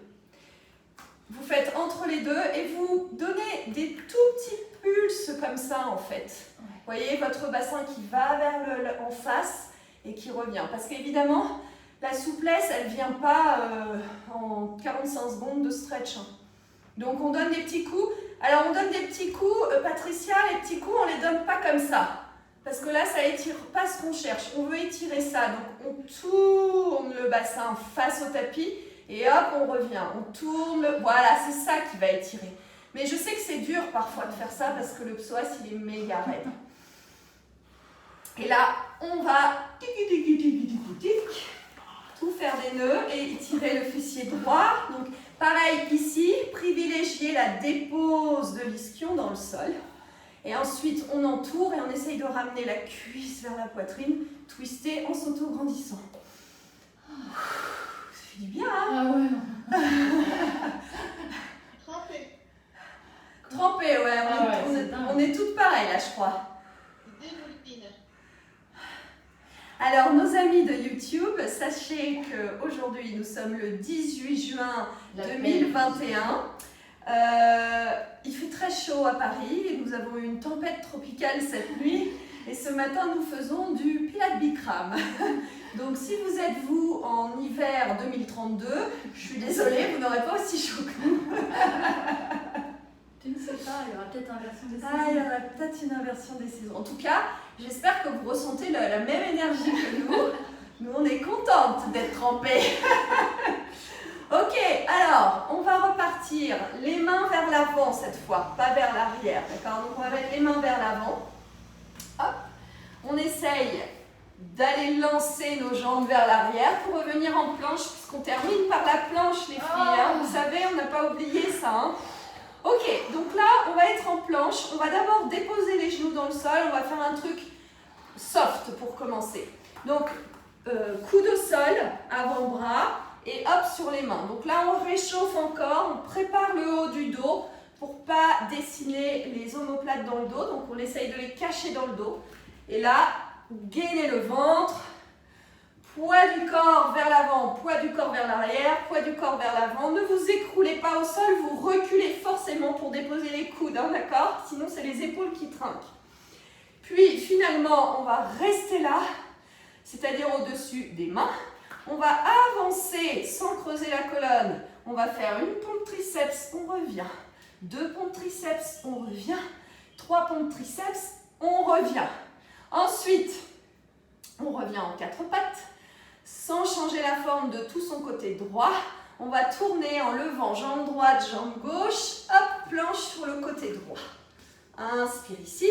Vous faites entre les deux et vous donnez des tout petits pulses comme ça, en fait. Vous voyez votre bassin qui va vers en face et qui revient. Parce qu'évidemment, la souplesse, elle ne vient pas en 45 secondes de stretch. Donc, on donne des petits coups. Alors, on donne des petits coups, Patricia, les petits coups, on ne les donne pas comme ça. Parce que là, ça étire pas ce qu'on cherche. On veut étirer ça. Donc, on tourne le bassin face au tapis et hop, on revient. On tourne. Voilà, c'est ça qui va étirer. Mais je sais que c'est dur parfois de faire ça parce que le psoas, il est méga raide. Et là, on va tout faire des nœuds et étirer le fessier droit. Donc, pareil ici, privilégier la dépose de l'ischio dans le sol. Et ensuite, on entoure et on essaye de ramener la cuisse vers la poitrine, twister en s'auto-grandissant. Ça fait du bien, hein? Ah ouais. Trempé, ouais. On est toutes pareilles, là, je crois. Alors, nos amis de YouTube, sachez qu'aujourd'hui, nous sommes le 18 juin 2021. Il fait très chaud à Paris et nous avons eu une tempête tropicale cette nuit et ce matin nous faisons du Pilates Bikram. Donc si vous êtes vous en hiver 2032, je suis désolée, vous n'aurez pas aussi chaud que nous. Tu ne sais pas, il y aura peut-être une inversion des saisons. Ah, il y aura peut-être une inversion des saisons. En tout cas, j'espère que vous ressentez la même énergie que nous. Nous, on est contentes d'être trempées. Ok, alors, on va repartir les mains vers l'avant cette fois, pas vers l'arrière, d'accord? Donc, on va mettre les mains vers l'avant. Hop, on essaye d'aller lancer nos jambes vers l'arrière pour revenir en planche, puisqu'on termine par la planche, les filles. Hein? Vous savez, on n'a pas oublié ça. Hein? Ok, donc là, on va être en planche. On va d'abord déposer les genoux dans le sol. On va faire un truc soft pour commencer. Donc, coude au sol, avant-bras. Et hop, sur les mains. Donc là, on réchauffe encore, on prépare le haut du dos pour ne pas dessiner les omoplates dans le dos. Donc on essaye de les cacher dans le dos. Et là, gainez le ventre, poids du corps vers l'avant, poids du corps vers l'arrière, poids du corps vers l'avant. Ne vous écroulez pas au sol, vous reculez forcément pour déposer les coudes, hein, d'accord? Sinon, c'est les épaules qui trinquent. Puis finalement, on va rester là, c'est-à-dire au-dessus des mains. On va avancer sans creuser la colonne. On va faire une pompe triceps, on revient. 2 pompes triceps, on revient. 3 pompes triceps, on revient. Ensuite, on revient en 4 pattes. Sans changer la forme de tout son côté droit, on va tourner en levant jambe droite, jambe gauche. Hop, planche sur le côté droit. Inspire ici.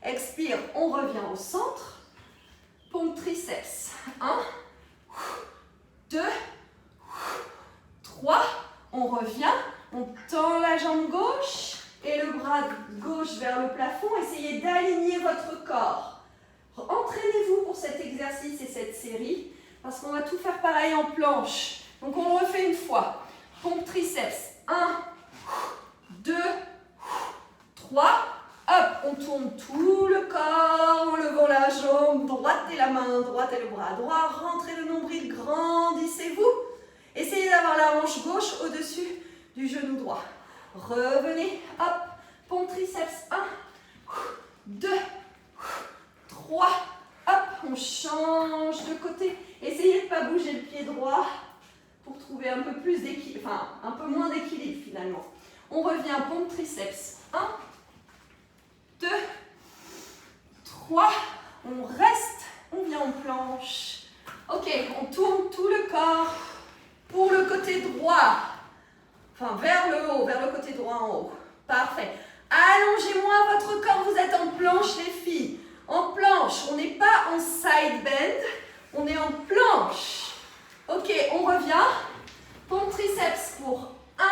Expire, on revient au centre. Pompe triceps. 1, 2, 3. On revient. On tend la jambe gauche et le bras gauche vers le plafond. Essayez d'aligner votre corps. Entraînez-vous pour cet exercice et cette série parce qu'on va tout faire pareil en planche. Donc on le refait une fois. Pompe triceps. 1, 2, 3. Hop, on tourne tout le corps en levant la jambe droite et la main droite et le bras droit. Rentrez le nombril, grandissez-vous. Essayez d'avoir la hanche gauche au-dessus du genou droit. Revenez, hop, pompe triceps. 1, 2, 3. Hop, on change de côté. Essayez de ne pas bouger le pied droit pour trouver un peu plus d'équilibre, enfin un peu moins d'équilibre finalement. On revient, pompe triceps. 1, 2, 3, on reste, on vient en planche. Ok, on tourne tout le corps pour le côté droit. Enfin, vers le haut, vers le côté droit en haut. Parfait. Allongez-moi votre corps, vous êtes en planche les filles. En planche, on n'est pas en side bend, on est en planche. Ok, on revient. Pompe triceps pour 1,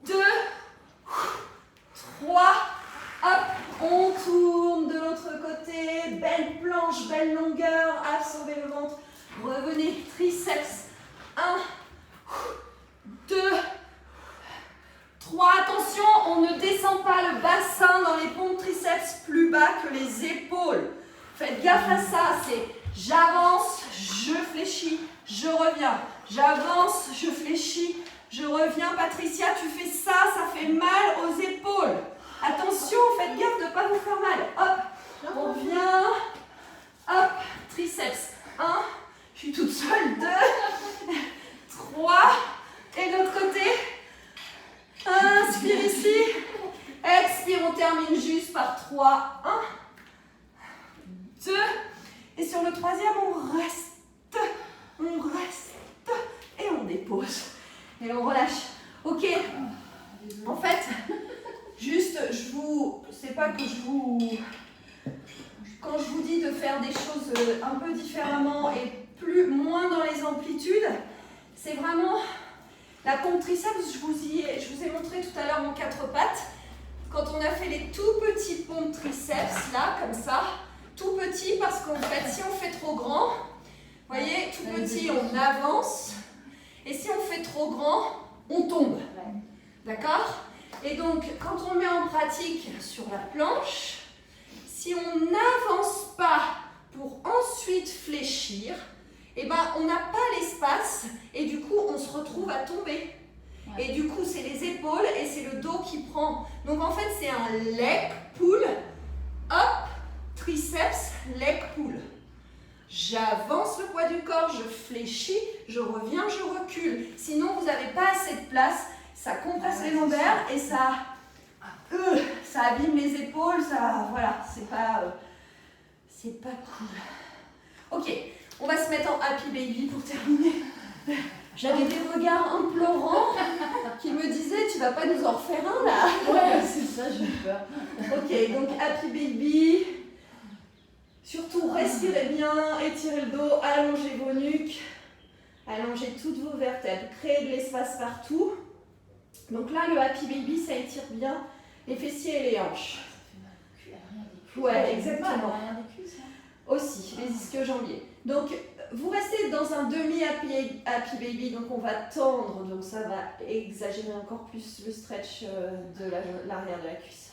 2, 3. Hop, on tourne de l'autre côté. Belle planche, belle longueur. Absorbez le ventre. Revenez, triceps. 1, 2, 3. Attention, on ne descend pas le bassin dans les pompes triceps plus bas que les épaules. Faites gaffe à ça. C'est j'avance, je fléchis, je reviens. J'avance, je fléchis, je reviens. Patricia, tu fais ça, ça fait mal aux épaules. Attention, faites gaffe de ne pas vous faire mal. Hop, on vient. Hop, triceps. 1, je suis toute seule. 2, 3. Et de l'autre côté. Inspire ici. Expire, on termine juste par 3. 1, 2. Et sur le troisième, on reste. Et on dépose. Et on relâche. Ok. En fait, juste, c'est pas que quand je vous dis de faire des choses un peu différemment et moins dans les amplitudes, c'est vraiment la pompe triceps. Je vous ai montré tout à l'heure en 4 pattes. Quand on a fait les tout petits pompes triceps, là, comme ça, tout petit parce qu'en fait, si on fait trop grand, vous voyez, tout petit, on avance. Et si on fait trop grand, on tombe. D'accord ? Et donc, quand on le met en pratique sur la planche, si on n'avance pas pour ensuite fléchir, eh ben, on n'a pas l'espace et du coup, on se retrouve à tomber. Et du coup, c'est les épaules et c'est le dos qui prend. Donc, en fait, c'est un leg pull, hop, triceps, leg pull. J'avance le poids du corps, je fléchis, je reviens, je recule. Sinon, vous n'avez pas assez de place. Ça compresse les lombaires et ça abîme les épaules, voilà, c'est pas cool. Ok, on va se mettre en happy baby pour terminer. J'avais des regards implorants qui me disaient, tu vas pas nous en refaire un là? Ouais, c'est ça, j'ai peur. Ok, donc happy baby. Surtout respirez bien, étirez le dos, allongez vos nuques, allongez toutes vos vertèbres, créez de l'espace partout. Donc là, le happy baby, ça étire bien les fessiers et les hanches. Ça fait mal au cul, Ouais, exactement. Rien des cuisses, hein. Aussi, les ischio-jambiers. Donc, vous restez dans un demi-happy baby, donc on va tendre, donc ça va exagérer encore plus le stretch de l'arrière de la cuisse.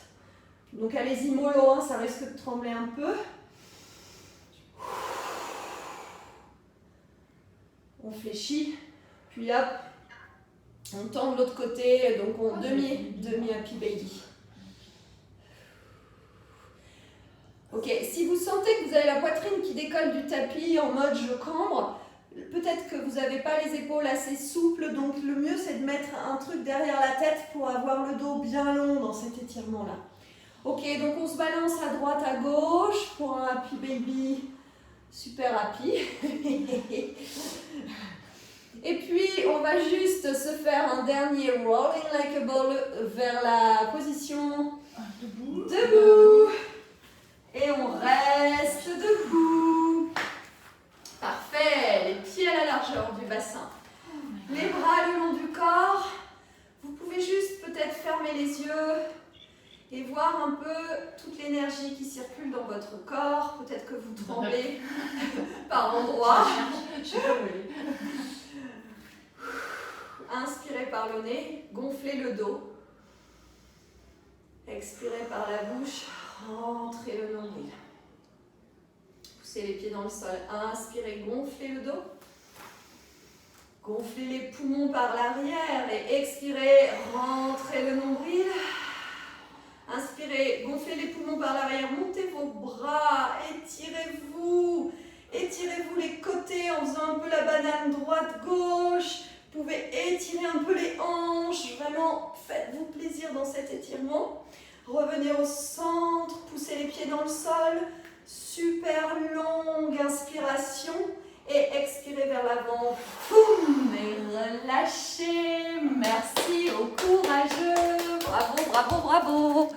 Donc allez-y mollo, hein, ça risque de trembler un peu. On fléchit, puis hop, on tend de l'autre côté, donc on demi-happy baby. Ok, si vous sentez que vous avez la poitrine qui décolle du tapis en mode je cambre, peut-être que vous n'avez pas les épaules assez souples, donc le mieux c'est de mettre un truc derrière la tête pour avoir le dos bien long dans cet étirement-là. Ok, donc on se balance à droite, à gauche pour un happy baby super happy. Et puis on va juste se faire un dernier rolling like a ball vers la position Debout. Debout. Et on reste debout. Parfait. Les pieds à la largeur du bassin. Les bras le long du corps. Vous pouvez juste peut-être fermer les yeux et voir un peu toute l'énergie qui circule dans votre corps. Peut-être que vous tremblez par endroits. Je sais pas où elle est. Inspirez par le nez, gonflez le dos. Expirez par la bouche, rentrez le nombril. Poussez les pieds dans le sol. Inspirez, gonflez le dos. Gonflez les poumons par l'arrière et expirez, rentrez le nombril. Inspirez, gonflez les poumons par l'arrière, montez vos bras, étirez-vous. Étirez-vous les côtés en faisant un peu la banane droite-gauche. Vous pouvez étirer un peu les hanches, vraiment faites-vous plaisir dans cet étirement. Revenez au centre, poussez les pieds dans le sol. Super longue inspiration. Et expirez vers l'avant. Boum, et relâchez. Merci aux courageux. Bravo, bravo, bravo.